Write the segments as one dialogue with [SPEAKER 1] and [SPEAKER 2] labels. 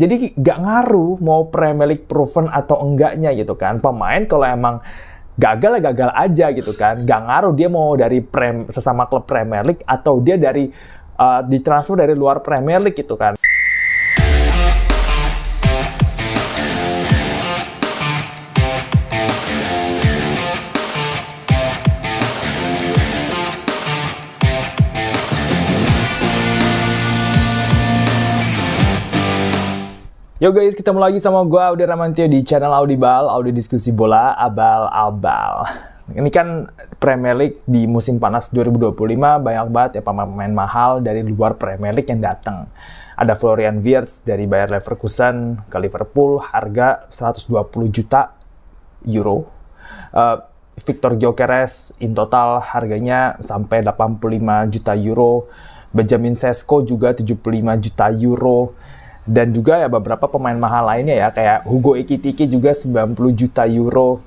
[SPEAKER 1] Jadi nggak ngaruh mau Premier League proven atau enggaknya gitu kan. Pemain kalau emang gagal ya gagal aja gitu kan. Nggak ngaruh dia mau dari sesama klub Premier League atau dia dari ditransfer dari luar Premier League gitu kan. Yo guys, ketemu lagi sama gue Audi Ramantio di channel Audibal, Audi Diskusi Bola Abal-Abal. Ini kan Premier League di musim panas 2025 banyak banget ya pemain mahal dari luar Premier League yang datang. Ada Florian Wirtz dari Bayer Leverkusen ke Liverpool, harga 120 juta euro. Victor Gyökeres in total harganya sampai 85 juta euro. Benjamin Sesko juga 75 juta euro. Dan juga ya beberapa pemain mahal lainnya ya, kayak Hugo Ekitike juga 90 juta euro.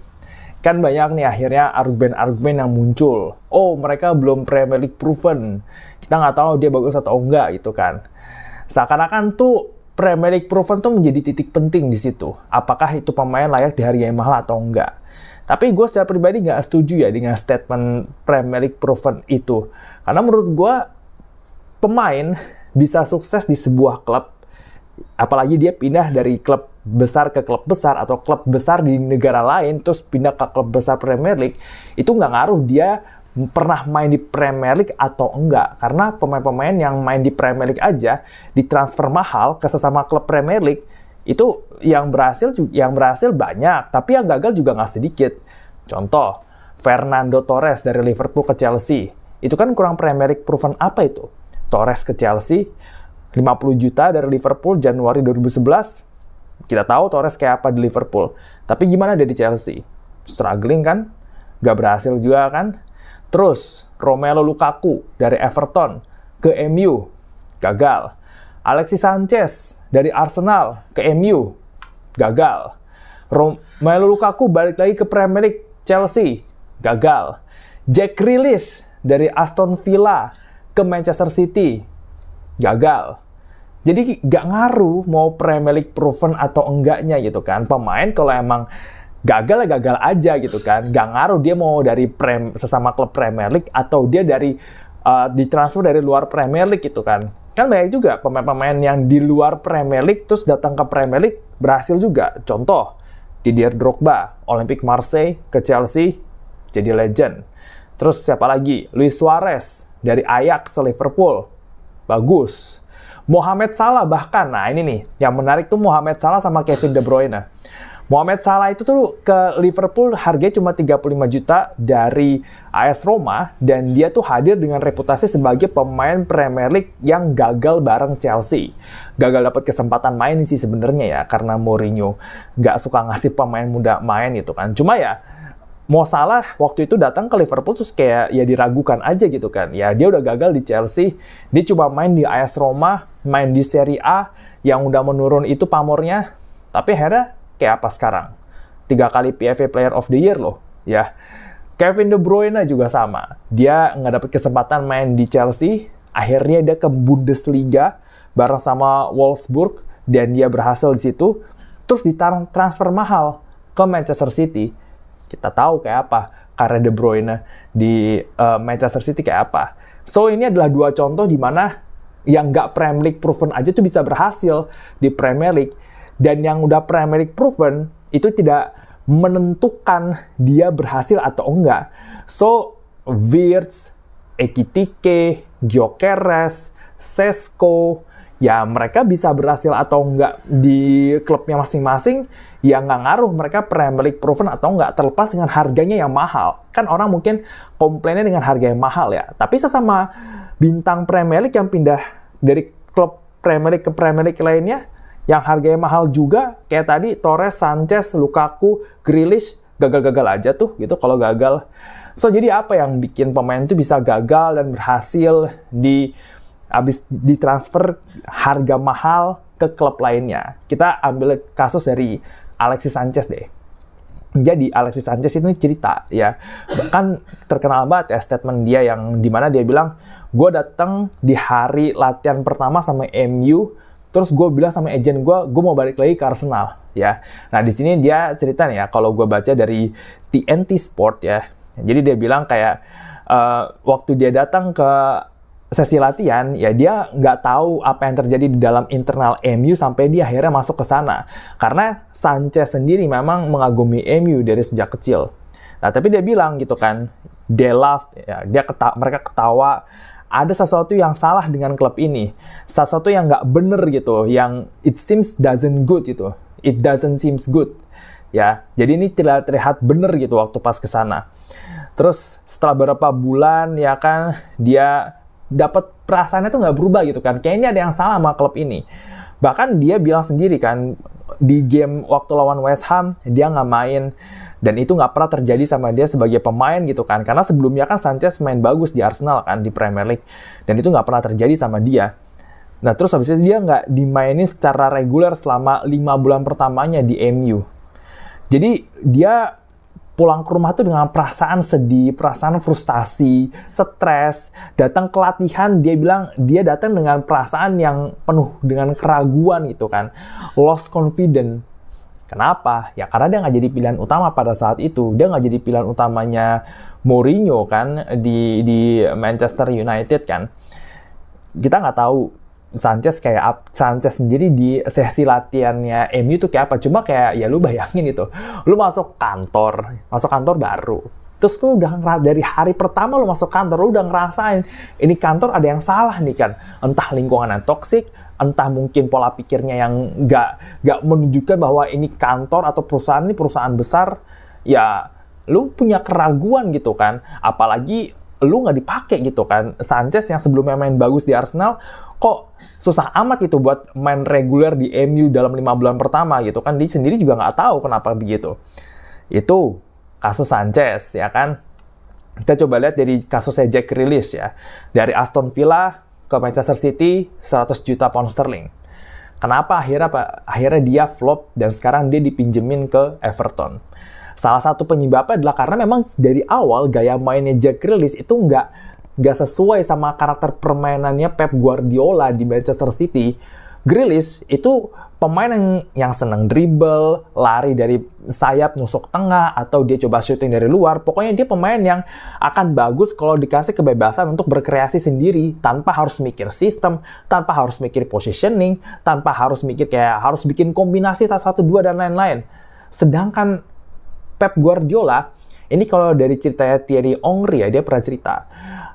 [SPEAKER 1] Kan banyak nih akhirnya argumen-argumen yang muncul. Oh, mereka belum Premier League proven. Kita nggak tahu dia bagus atau enggak gitu kan. Seakan-akan tuh Premier League proven tuh menjadi titik penting di situ. Apakah itu pemain layak dihargai mahal atau enggak. Tapi gue secara pribadi nggak setuju ya dengan statement Premier League proven itu. Karena menurut gue pemain bisa sukses di sebuah klub, apalagi dia pindah dari klub besar ke klub besar atau klub besar di negara lain terus pindah ke klub besar Premier League, itu nggak ngaruh dia pernah main di Premier League atau enggak, karena pemain-pemain yang main di Premier League aja ditransfer mahal ke sesama klub Premier League itu yang berhasil banyak, tapi yang gagal juga nggak sedikit. Contoh Fernando Torres dari Liverpool ke Chelsea, itu kan kurang Premier League proven apa itu. Torres ke Chelsea 50 juta dari Liverpool Januari 2011. Kita tahu Torres kayak apa di Liverpool. Tapi gimana dia di Chelsea? Struggling kan? Gak berhasil juga kan? Terus, Romelu Lukaku dari Everton ke MU. Gagal. Alexis Sanchez dari Arsenal ke MU. Gagal. Romelu Lukaku balik lagi ke Premier League Chelsea. Gagal. Jack Grealish dari Aston Villa ke Manchester City. Gagal. Jadi nggak ngaruh mau Premier League proven atau enggaknya gitu kan. Pemain kalau emang gagal ya gagal aja gitu kan. Nggak ngaruh dia mau dari sesama klub Premier League atau dia dari ditransfer dari luar Premier League gitu kan. Kan banyak juga pemain-pemain yang di luar Premier League terus datang ke Premier League berhasil juga. Contoh Didier Drogba, Olympique Marseille ke Chelsea jadi legend. Terus siapa lagi? Luis Suarez dari Ajax ke Liverpool. Bagus. Mohamed Salah bahkan, nah ini nih, yang menarik tuh Mohamed Salah sama Kevin De Bruyne. Mohamed Salah itu tuh ke Liverpool harganya cuma 35 juta dari AS Roma, dan dia tuh hadir dengan reputasi sebagai pemain Premier League yang gagal bareng Chelsea. Gagal dapat kesempatan main sih sebenarnya ya, karena Mourinho nggak suka ngasih pemain muda main gitu kan. Cuma ya, Mo Salah waktu itu datang ke Liverpool terus kayak ya diragukan aja gitu kan. Ya dia udah gagal di Chelsea, dia cuma main di AS Roma, main di Serie A yang udah menurun itu pamornya. Tapi akhirnya kayak apa sekarang? 3 kali PFA Player of the Year loh, ya. Kevin De Bruyne juga sama. Dia nggak dapet kesempatan main di Chelsea, akhirnya dia ke Bundesliga bareng sama Wolfsburg dan dia berhasil di situ. Terus ditransfer mahal ke Manchester City. Kita tahu kayak apa karena De Bruyne di Manchester City kayak apa. So ini adalah 2 contoh di mana yang nggak Premier League proven aja tuh bisa berhasil di Premier League. Dan yang udah Premier League proven itu tidak menentukan dia berhasil atau enggak. So Wirtz, Ekitike, Gyökeres, Sesko, ya mereka bisa berhasil atau enggak di klubnya masing-masing, ya nggak ngaruh mereka Premier League proven atau enggak, terlepas dengan harganya yang mahal. Kan orang mungkin komplainnya dengan harga yang mahal ya, tapi sesama bintang Premier League yang pindah dari klub Premier League ke Premier League lainnya, yang harganya mahal juga, kayak tadi Torres, Sanchez, Lukaku, Grealish, gagal-gagal aja tuh gitu kalau gagal. So jadi apa yang bikin pemain itu bisa gagal dan berhasil habis ditransfer harga mahal ke klub lainnya? Kita ambil kasus dari Alexis Sanchez deh. Jadi Alexis Sanchez itu cerita ya, bahkan terkenal banget ya statement dia yang dimana dia bilang, gue datang di hari latihan pertama sama MU Terus gue bilang sama agent gue mau balik lagi ke Arsenal, ya. Nah, di sini dia cerita nih ya, kalau gue baca dari TNT Sport ya. Jadi dia bilang kayak waktu dia datang ke sesi latihan, ya dia nggak tahu apa yang terjadi di dalam internal MU sampai dia akhirnya masuk ke sana. Karena Sanchez sendiri memang mengagumi MU dari sejak kecil. Nah, tapi dia bilang gitu kan, they love, ya, mereka ketawa, ada sesuatu yang salah dengan klub ini, sesuatu yang nggak bener gitu, yang it seems doesn't good gitu, it doesn't seems good, ya. Jadi ini tidak terlihat bener gitu waktu pas ke sana. Terus setelah beberapa bulan ya kan, dia dapat perasaannya tuh nggak berubah gitu kan, kayaknya ada yang salah sama klub ini. Bahkan dia bilang sendiri kan, di game waktu lawan West Ham dia nggak main. Dan itu nggak pernah terjadi sama dia sebagai pemain gitu kan. Karena sebelumnya kan Sanchez main bagus di Arsenal kan, di Premier League. Dan itu nggak pernah terjadi sama dia. Nah, terus habis itu dia nggak dimainin secara reguler selama 5 bulan pertamanya di MU. Jadi dia pulang ke rumah tuh dengan perasaan sedih, perasaan frustasi, stres. Datang ke latihan, dia bilang dia datang dengan perasaan yang penuh dengan keraguan gitu kan. Lost confidence. Kenapa? Ya karena dia nggak jadi pilihan utama pada saat itu. Dia nggak jadi pilihan utamanya Mourinho kan di Manchester United kan. Kita nggak tahu Sanchez sendiri di sesi latihannya MU itu kayak apa. Cuma kayak ya lu bayangin itu. Lu masuk kantor baru. Terus lu udah dari hari pertama lu masuk kantor, lu udah ngerasain ini kantor ada yang salah nih kan. Entah lingkungan yang toksik, entah mungkin pola pikirnya yang nggak menunjukkan bahwa ini kantor atau perusahaan ini perusahaan besar, ya lu punya keraguan gitu kan. Apalagi lu nggak dipakai gitu kan. Sanchez yang sebelumnya main bagus di Arsenal, kok susah amat gitu buat main reguler di MU dalam 5 bulan pertama gitu kan. Dia sendiri juga nggak tahu kenapa begitu. Itu kasus Sanchez ya kan. Kita coba lihat dari kasusnya Jack Grealish ya. Dari Aston Villa ke Manchester City 100 juta pound sterling. Kenapa akhirnya dia flop dan sekarang dia dipinjemin ke Everton? Salah satu penyebabnya adalah karena memang dari awal gaya mainnya Jack Grealish itu nggak sesuai sama karakter permainannya Pep Guardiola di Manchester City. Grealish itu pemain yang senang dribble, lari dari sayap nusuk tengah, atau dia coba shooting dari luar. Pokoknya dia pemain yang akan bagus kalau dikasih kebebasan untuk berkreasi sendiri, tanpa harus mikir sistem, tanpa harus mikir positioning, tanpa harus mikir kayak harus bikin kombinasi 1-2 dan lain-lain. Sedangkan Pep Guardiola, ini kalau dari ceritanya Thierry Henry ya, dia pernah cerita.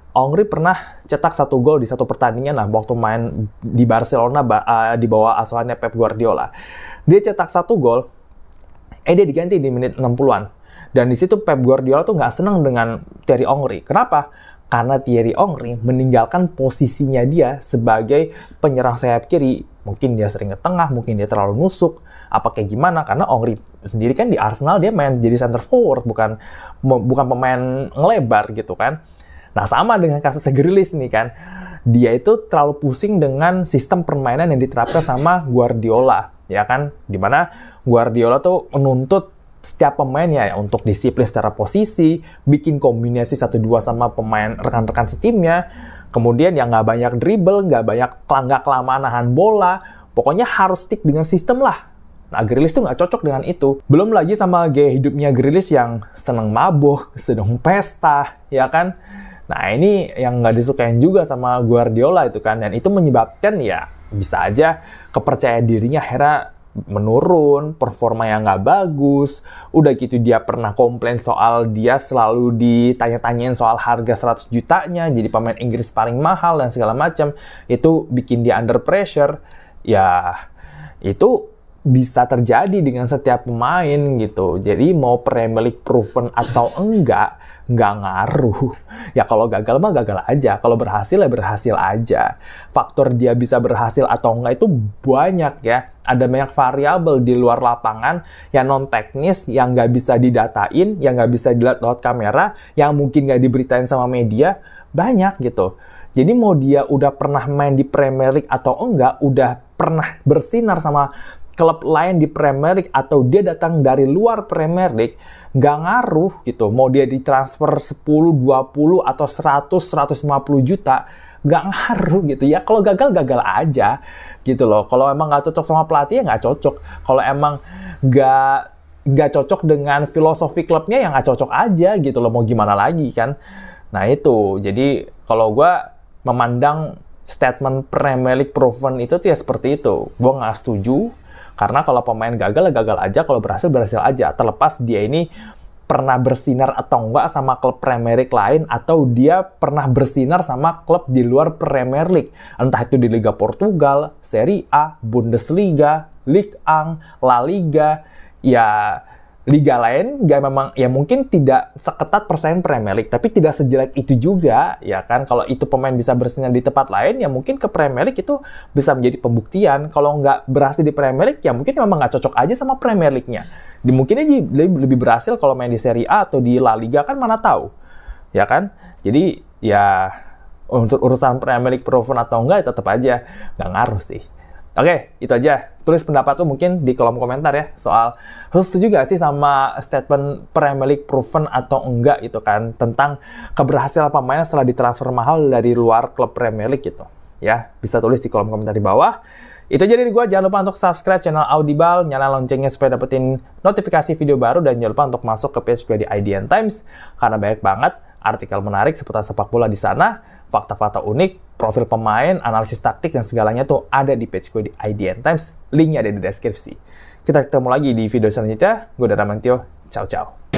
[SPEAKER 1] Henry pernah cetak 1 gol di 1 pertandingan lah waktu main di Barcelona di bawah asuhannya Pep Guardiola. Dia cetak 1 gol, dia diganti di menit 60-an. Dan di situ Pep Guardiola tuh nggak senang dengan Thierry Henry. Kenapa? Karena Thierry Henry meninggalkan posisinya dia sebagai penyerang sayap kiri. Mungkin dia sering ke tengah, mungkin dia terlalu nusuk, apa kayak gimana. Karena Henry sendiri kan di Arsenal dia main jadi center forward, bukan pemain ngelebar gitu kan. Nah, sama dengan kasusnya Grealish nih kan. Dia itu terlalu pusing dengan sistem permainan yang diterapkan sama Guardiola, ya kan? Dimana Guardiola tuh menuntut setiap pemainnya ya untuk disiplin secara posisi, bikin kombinasi 1-2 sama pemain rekan-rekan setimnya, kemudian yang nggak banyak dribble, nggak kelamaan nahan bola, pokoknya harus stick dengan sistem lah. Nah, Grealish tuh nggak cocok dengan itu. Belum lagi sama gaya hidupnya Grealish yang seneng mabuk, sedang pesta, ya kan? Nah, ini yang nggak disukain juga sama Guardiola itu kan. Dan itu menyebabkan ya bisa aja kepercayaan dirinya akhirnya menurun, performa yang nggak bagus. Udah gitu dia pernah komplain soal dia selalu ditanya-tanyain soal harga 100 jutanya, jadi pemain Inggris paling mahal dan segala macam. Itu bikin dia under pressure. Ya, itu bisa terjadi dengan setiap pemain gitu. Jadi mau Premier League proven atau enggak, nggak ngaruh. Ya kalau gagal mah gagal aja. Kalau berhasil ya berhasil aja. Faktor dia bisa berhasil atau enggak itu banyak ya. Ada banyak variabel di luar lapangan yang non-teknis, yang nggak bisa didatain, yang nggak bisa dilihat lewat kamera, yang mungkin nggak diberitain sama media. Banyak gitu. Jadi mau dia udah pernah main di Premier League atau enggak, udah pernah bersinar sama klub lain di Premier League, atau dia datang dari luar Premier League, nggak ngaruh gitu. Mau dia ditransfer 10, 20, atau 100, 150 juta, nggak ngaruh gitu ya. Kalau gagal, gagal aja gitu loh. Kalau emang nggak cocok sama pelatih ya nggak cocok. Kalau emang nggak cocok dengan filosofi klubnya ya nggak cocok aja gitu loh. Mau gimana lagi kan? Nah itu, jadi kalau gue memandang statement Premier League proven itu tuh ya seperti itu. Gue nggak setuju, karena kalau pemain gagal, ya gagal aja. Kalau berhasil, berhasil aja. Terlepas dia ini pernah bersinar atau enggak sama klub Premier League lain, atau dia pernah bersinar sama klub di luar Premier League. Entah itu di Liga Portugal, Serie A, Bundesliga, Ligue 1, La Liga, ya liga lain memang ya mungkin tidak seketat persaingan Premier League, tapi tidak sejelek itu juga, ya kan? Kalau itu pemain bisa bersinar di tempat lain, ya mungkin ke Premier League itu bisa menjadi pembuktian. Kalau nggak berhasil di Premier League, ya mungkin memang nggak cocok aja sama Premier League-nya. Mungkin aja lebih berhasil kalau main di Serie A atau di La Liga, kan mana tahu, ya kan? Jadi ya untuk urusan Premier League proven atau enggak, tetap aja nggak ngaruh sih. Oke, itu aja. Tulis pendapat lu mungkin di kolom komentar ya, soal lu setuju gak sih sama statement Premier League proven atau enggak gitu kan, tentang keberhasilan pemain setelah ditransfer mahal dari luar klub Premier League gitu. Ya, bisa tulis di kolom komentar di bawah. Itu aja dari gue. Jangan lupa untuk subscribe channel Audible, nyalain loncengnya supaya dapetin notifikasi video baru, dan jangan lupa untuk masuk ke page gue di IDN Times, karena banyak banget artikel menarik seputar sepak bola di sana, fakta-fakta unik, profil pemain, analisis taktik, dan segalanya tuh ada di page gue di IDN Times. Linknya ada di deskripsi. Kita ketemu lagi di video selanjutnya. Gue Dara Mantio. Ciao, ciao.